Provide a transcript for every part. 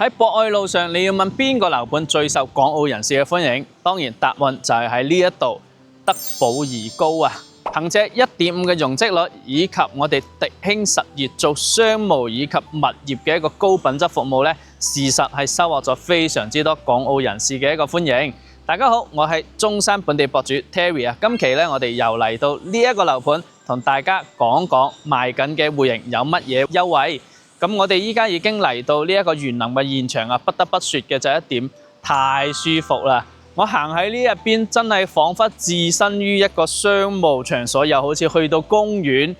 喺博愛路上，你要問邊個樓盤最受港澳人士嘅歡迎？當然答案就係喺呢一度德寶怡高啊！憑借1.5嘅容積率，以及我哋迪興實業做商務以及物業嘅一個高品質服務咧，事實係收穫咗非常之多港澳人士嘅一個歡迎。大家好，我係中山本地博主 Terry 啊！今期咧，我哋又嚟到呢一個樓盤，同大家講講賣緊嘅戶型有乜嘢優惠。咁我哋依家已經嚟到呢一個園林嘅現場啊，不得不説嘅就係一點太舒服啦！我行喺呢入邊，真係彷彿置身於一個商務場所，又好似去到公園，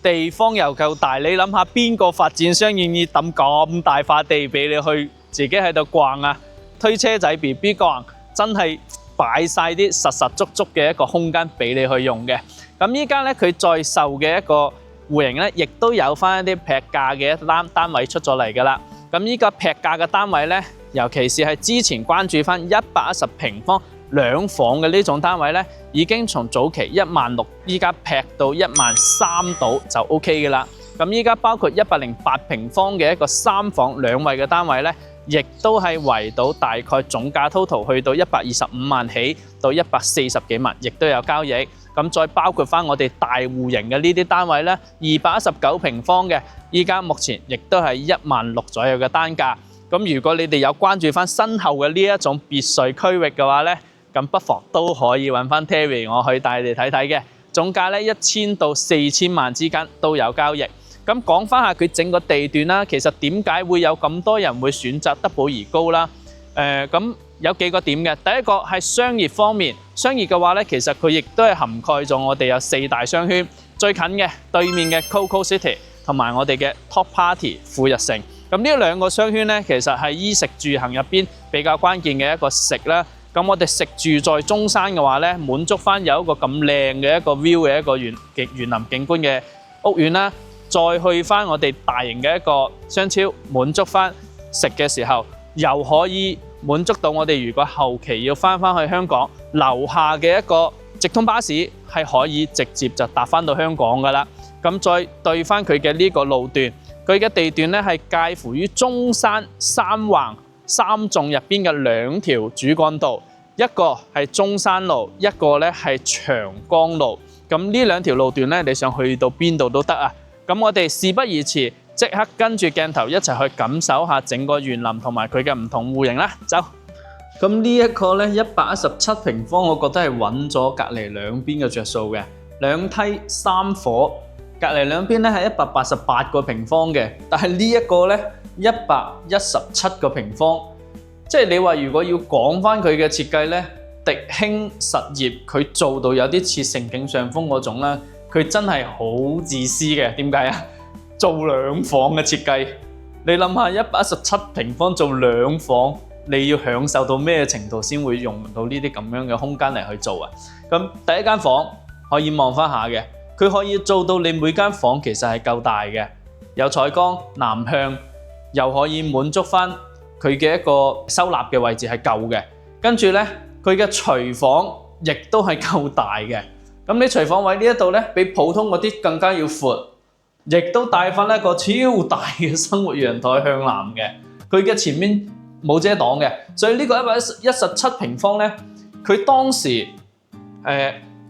地方又夠大。你諗下，邊個發展商願意抌咁大塊地俾你去自己喺度逛啊？推車仔 BB 逛，真係擺晒啲實實足足嘅一個空間俾你去用嘅。咁依家咧，佢在售嘅一個戶型咧，亦都有翻一啲劈價嘅單位出咗嚟㗎啦。咁依個劈價嘅單位咧，尤其是係之前關注翻110平方兩房嘅呢種單位咧，已經從早期16000，依家劈到13000度就 OK 嘅啦。咁依家包括108平方嘅一個3房2衛嘅單位咧，亦都係圍到大概總價 total 去到125萬起到140幾萬，亦都有交易。咁再包括翻我哋大戶型嘅呢啲單位咧，219平方嘅，依家目前亦都係16000左右嘅單價。咁如果你哋有關注翻身後嘅呢一種別墅區域嘅話咧，咁不妨都可以揾翻 Terry 我去帶你哋睇睇嘅。總價咧1000到4000萬之間都有交易。咁講翻下佢整個地段啦，其實點解會有咁多人會選擇德寶怡高啦？咁有幾個點嘅。第一個係商業方面，商業嘅話咧，其實佢亦都係涵蓋咗我哋有4大商圈，最近嘅對面嘅 Coco City 同埋我哋嘅 Top Party 富日城。咁呢兩個商圈咧，其實係衣食住行入邊比較關鍵嘅一個食啦。咁我哋食住在中山嘅話咧，滿足翻有一個咁靚嘅一個 view 嘅一個園林景觀嘅屋苑啦。再去翻我哋大型嘅一個商超，滿足翻食嘅時候，又可以滿足到我哋如果後期要翻去香港，樓下嘅一個直通巴士係可以直接就搭翻到香港噶啦。咁再對翻佢嘅呢個路段，佢嘅地段咧係介乎於中山3橫3縱入邊嘅2條主幹道，一個係中山路，一個咧係長江路。咁呢2條路段咧，你想去到邊度都得啊！咁我哋事不宜遲，即刻跟住鏡頭一齊去感受下整個園林同埋佢嘅唔同戶型啦，走！咁呢一個咧117平方，我覺得係揾咗隔離兩邊嘅着數嘅，2梯3伙，隔離兩邊咧係188個平方嘅，但係呢一個咧117個平方，即係你話如果要講翻佢嘅設計咧，迪興實業佢做到有啲似盛景上風嗰種啦。佢真係好自私嘅，點解啊？做2房嘅設計，你諗下117平方做2房，你要享受到咩程度先會用到呢啲咁樣嘅空間嚟去做啊？咁第一間房可以望翻下嘅，佢可以做到你每間房其實係夠大嘅，有採光、南向，又可以滿足翻佢嘅一個收納嘅位置係夠嘅。跟住咧，佢嘅廚房亦都係夠大嘅。咁你廚房位呢一度咧，比普通嗰啲更加要闊，亦都帶翻一個超大嘅生活陽台向南嘅。佢嘅前面冇遮擋嘅，所以呢個117平方咧，佢當時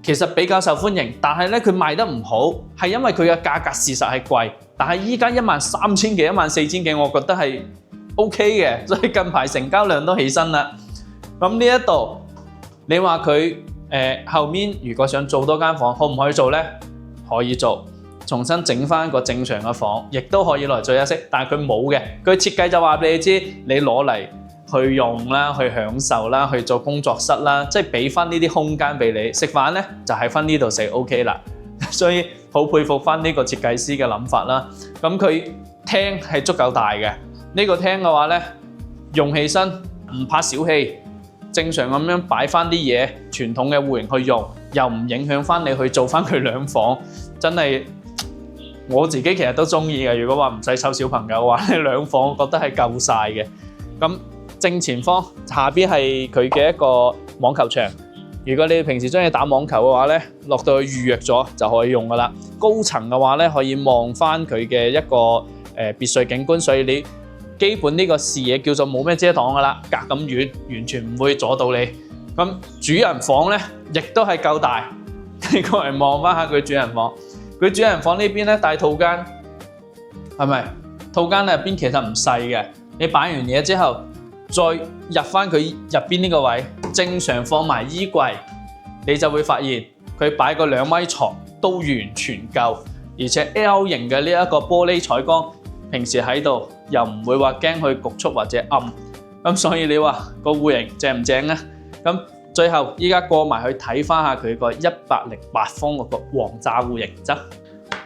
其實比較受歡迎，但係咧佢賣得唔好，係因為佢嘅價格事實係貴。但係依家13000幾、14000幾，我覺得係 OK 嘅，所以近排成交量都起身啦。咁呢一度你話佢？後面如果想做多間房，可唔可以做呢？可以做，重新整翻個正常嘅房，亦都可以來做一室。但係佢冇嘅，佢設計就話俾你知，你攞嚟去用啦，去享受啦，去做工作室啦，即係俾翻呢啲空間俾你。食飯呢，就喺翻呢度食 OK 啦。所以好佩服翻呢個設計師嘅諗法啦。咁佢廳係足夠大嘅，呢個廳嘅話呢，用起身唔怕小氣。正常咁樣擺翻啲嘢，傳統嘅戶型去用，又唔影響翻你去做翻佢2房，真係我自己其實都中意嘅。如果話唔使湊小朋友嘅話，2房我覺得係夠晒嘅。咁正前方下邊係佢嘅一個網球場，如果你哋平時中意打網球嘅話咧，落到去預約咗就可以用噶啦。高層嘅話咧，可以望翻佢嘅一個別墅景觀，所以你基本呢個視野叫做冇咩遮擋噶啦，隔咁遠完全唔會阻到你。咁主人房咧亦都係夠大，你過嚟望翻下佢主人房。佢主人房呢邊咧大套間，係咪？套間入邊其實唔細嘅，你擺完嘢之後，再入翻佢入邊呢個位，正常放埋衣櫃，你就會發現佢擺個2米床都完全夠，而且 L 型嘅呢一個玻璃採光，平時喺度又唔會話驚佢焗促或者暗，咁所以你話個戶型正唔正啊？咁最後依家過埋去睇翻下佢個108方嗰個王炸戶型則。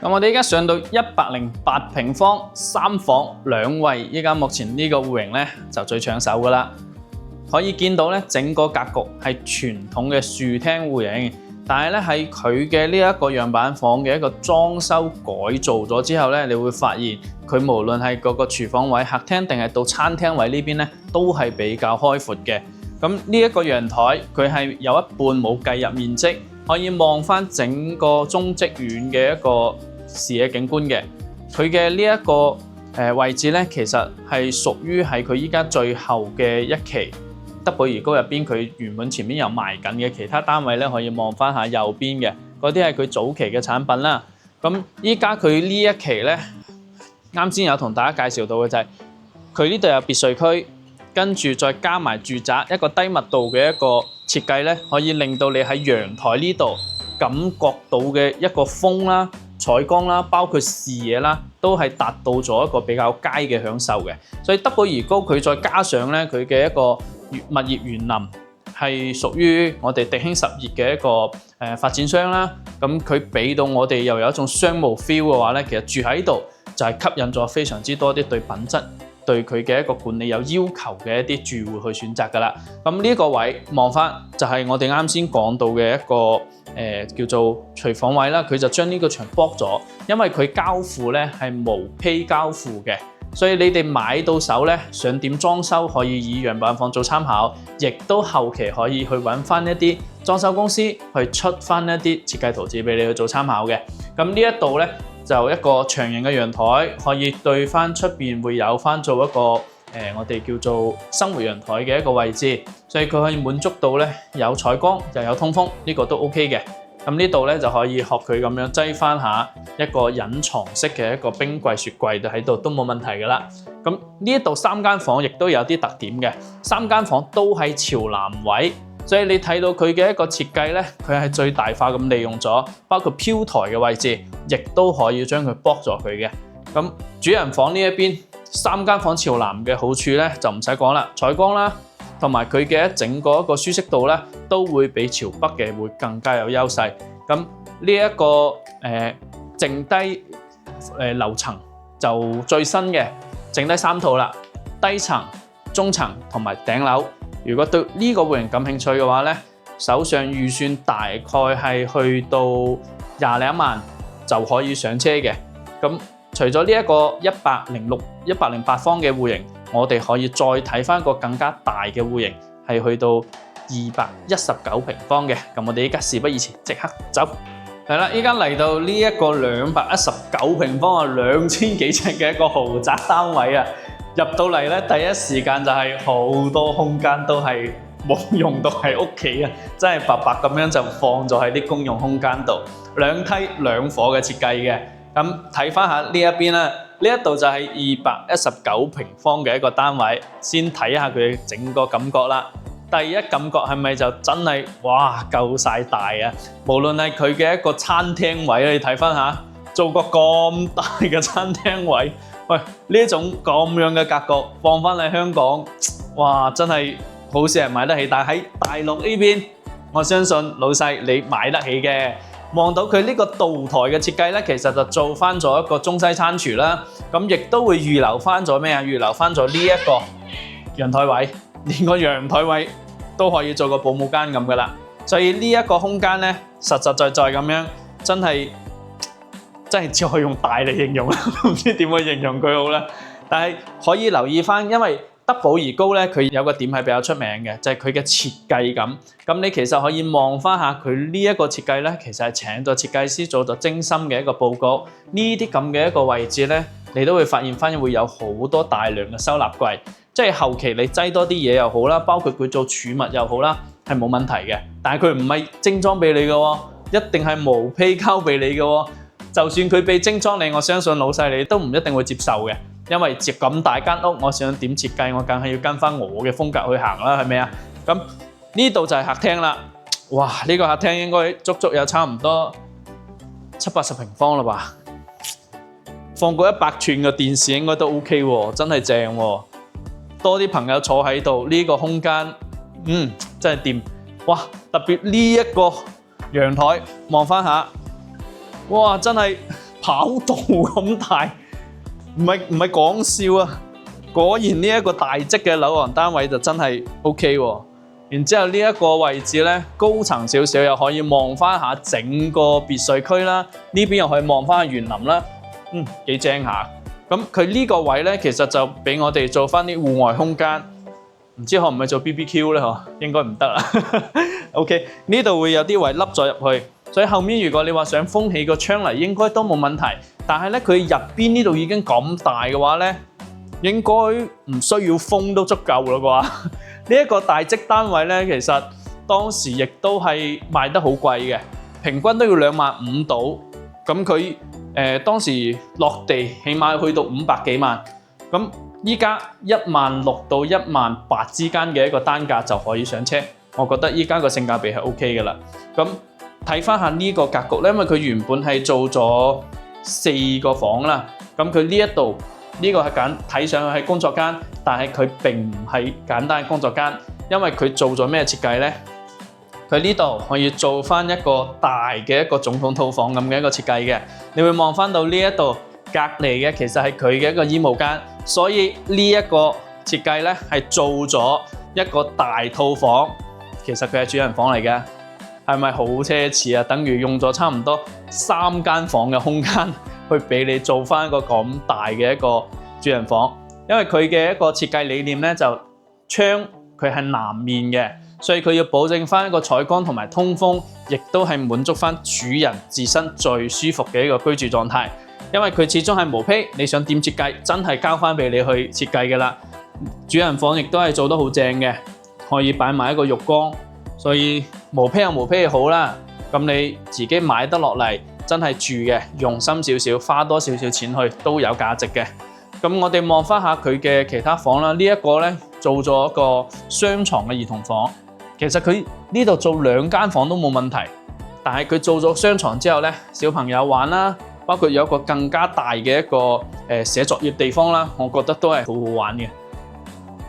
咁我哋依家上到108平方3房2衛，依家目前呢個戶型咧就最搶手噶啦。可以見到咧整個格局係傳統嘅樹廳戶型，但係咧喺佢嘅呢一個樣板房嘅一個裝修改造咗之後咧，你會發現佢無論係嗰個廚房位、客廳定係到餐廳位呢邊咧，都係比較開闊嘅。咁呢一個陽台佢係有一半冇計入面積，可以望翻整個中職院嘅一個視野景觀嘅。佢嘅呢一個位置咧，其實係屬於係佢依家最後嘅一期德寶怡高入邊，佢原本前面有賣緊嘅其他單位咧，可以望翻下右邊嘅嗰啲係佢早期嘅產品啦。咁依家佢呢一期咧，啱先有同大家介紹到嘅就係佢呢度有別墅區。跟住再加埋住宅一個低密度嘅一個設計咧，可以令到你喺陽台呢度感覺到嘅一個風啦、採光啦，包括視野啦，都係達到咗一個比較佳嘅享受嘅。所以德寶怡高佢再加上咧佢嘅一個物業園林係屬於我哋迪興實業嘅一個發展商啦。咁佢俾到我哋又有一種商務 feel 嘅話咧，其實住喺度就係吸引咗非常之多啲對品質、對佢嘅一個管理有要求嘅一啲住戶去選擇㗎啦。咁呢個位望翻就係我哋啱先講到嘅一個叫做廚房位啦。佢就將呢個牆剝咗，因為佢交付咧係無坯交付嘅，所以你哋買到手咧想點裝修可以以樣板房做參考，亦都後期可以去揾翻一啲裝修公司去出翻一啲設計圖紙俾你去做參考嘅。咁呢一度咧，就一個長形嘅陽台，可以對翻出邊會有翻做一個我哋叫做生活陽台嘅一個位置，所以佢可以滿足到咧有採光又有通風，呢個都 OK 嘅。咁呢度咧就可以學佢咁樣擠翻下一個隱藏式嘅一個冰櫃雪櫃喺度都冇問題噶啦。咁呢一度3間房亦都有啲特點嘅，3間房都係朝南位。所以你睇到佢嘅一個設計咧，佢係最大化咁利用咗，包括飄台嘅位置，亦都可以將佢剝咗佢嘅。咁主人房呢一邊3間房朝南嘅好處咧，就唔使講啦，採光啦，同埋佢嘅整個一個舒適度咧，都會比朝北嘅會更加有優勢。咁呢一個剩低樓層就最新嘅，剩低3套啦，低層、中層同埋頂樓。如果對呢個戶型感興趣嘅話咧，手上預算大概係去到20零萬就可以上車嘅。咁除咗呢一個108方嘅戶型，我哋可以再睇翻個更加大嘅戶型，係去到219平方嘅。咁我哋依家事不宜遲，即刻走。係啦，依家嚟到呢一個219平方啊，2000幾尺嘅一個豪宅單位啊！入到嚟咧，第一時間就係好多空間都係冇用到喺屋企啊！真係白白咁樣就放咗喺啲公用空間度，2梯2伙嘅設計嘅。咁睇翻下呢一邊啦，呢一度就係219平方嘅一個單位，先睇下佢整個感覺啦。第一感覺係咪就真係哇夠晒大啊？無論係佢嘅一個餐廳位，你睇翻下，做個咁大嘅餐廳位。喂，呢種咁樣嘅格局放翻嚟香港，哇，真係好少人買得起。但係喺大陸呢邊，我相信老細你買得起嘅。望到佢呢個道台嘅設計咧，其實就做翻咗一個中西餐廚啦。咁亦都會預留翻咗咩啊？預留翻咗呢一個陽台位，連個陽台位都可以做個保姆間咁噶啦。所以呢一個空間咧，實實在在咁樣，真係只可以用大嚟形容啦，唔知點去形容佢好啦。但係可以留意翻，因為德寶怡高咧，佢有個點係比較出名嘅，就係佢嘅設計感。咁你其實可以望翻下佢呢一個設計咧，其實係請咗設計師做咗精心嘅一個佈局。呢啲咁嘅一個位置咧，你都會發現翻會有好多大量嘅收納櫃，即係後期你擠多啲嘢又好啦，包括佢做儲物又好啦，係冇問題嘅。但係佢唔係精裝俾你嘅喎，一定係毛坯交俾你嘅喎。就算佢俾精裝你，我相信老細你都唔一定會接受嘅，因為接咁大間屋，我想點設計，我梗係要跟翻我嘅風格去行啦，係咪啊？咁呢度就係客廳啦。哇！呢個客廳應該足足有差唔多70-80平方啦吧？放個100寸嘅電視應該都 OK 喎，真係正喎。多啲朋友坐喺度，呢個空間，真係掂。哇！特別呢一個陽台，望翻下，哇！真係跑道咁大，唔係講笑啊！果然呢一個大積嘅樓房單位就真係 OK 喎。然之後呢一個位置咧，高層少少又可以望翻下整個別墅區啦，呢邊又可以望翻下園林啦，幾正下。咁佢呢個位咧，其實就俾我哋做翻啲戶外空間，唔知可唔可以做 BBQ 咧？嗬，應該唔得啦。OK， 呢度會有啲位凹咗入去，所以後面如果你話想封起個窗嚟，應該都冇問題。但係咧，佢入邊呢度已經咁大嘅話咧，應該唔需要封都足夠啦啩。呢一個大積單位咧，其實當時亦都係賣得好貴嘅，平均都要25000到。咁佢當時落地起碼去到500幾萬。咁依家16000到18000之間嘅一個單價就可以上車，我覺得依家個性價比係 OK 嘅啦。咁睇翻下呢個格局咧，因為佢原本係做咗4個房啦，咁佢呢一度。呢個係睇上去係工作間，但係佢並唔係簡單嘅工作間，因為佢做咗咩設計呢？佢呢度可以做翻一個大嘅一個總統套房咁嘅一個設計嘅。你會望翻到呢一度隔離嘅，其實係佢嘅一個衣帽間，所以呢一個設計呢係做咗一個大套房，其實佢係主人房嚟嘅，係咪好奢侈啊？等於用咗差唔多3間房嘅空間。去俾你做翻一個咁大嘅一個主人房，因為佢嘅一個設計理念咧，就窗佢係南面嘅，所以佢要保證翻一個採光同埋通風，亦都係滿足翻主人自身最舒服嘅一個居住狀態。因為佢始終係毛坯，你想點設計，真係交翻俾你去設計嘅啦。主人房亦都係做得好正嘅，可以擺埋一個浴缸，所以毛坯有毛坯好啦。咁你自己買得落嚟。真係住嘅，用心少少，花多少少錢去都有價值嘅。咁我哋望翻下佢嘅其他房啦，呢一個咧做咗一個雙床嘅兒童房，其實佢呢度做2間房都冇問題，但係佢做咗雙床之後咧，小朋友玩啦，包括有一個更加大嘅一個寫作業地方啦，我覺得都係好好玩嘅。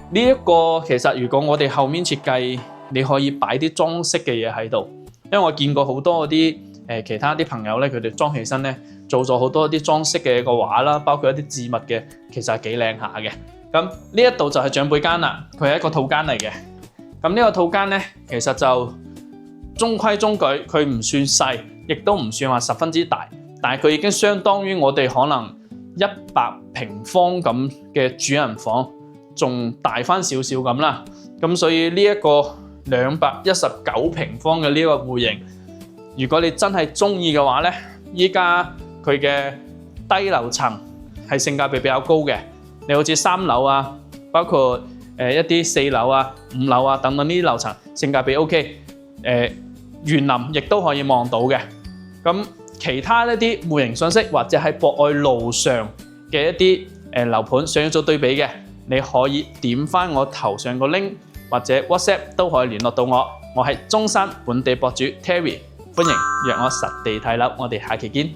呢一個其實如果我哋後面設計，你可以擺啲裝飾嘅嘢喺度，因為我見過好多嗰啲。其他啲朋友咧，佢哋裝起身咧，做咗好多啲裝飾嘅一個畫啦，包括一啲置物嘅，其實係幾靚下嘅。咁呢一度就係長輩間啦，佢係一個套間嚟嘅。咁呢個套間咧，其實就中規中矩，佢唔算細，亦都唔算話十分之大，但係佢已經相當於我哋可能100平方咁嘅主人房，仲大翻少少咁啦。咁所以呢一個219平方嘅呢個戶型。如果你真係中意嘅話咧，依家佢嘅低樓層係性價比比較高嘅。你好似3樓啊，包括一啲4樓啊、5樓啊等等呢啲樓層，性價比 OK。園林亦都可以望到嘅。咁其他一啲戶型信息或者喺博愛路上嘅一啲樓盤想要做對比嘅，你可以點翻我頭上個 link 或者 WhatsApp 都可以聯絡到我。我係中山本地博主 Terry。歡迎約我實地睇樓，我哋下期見。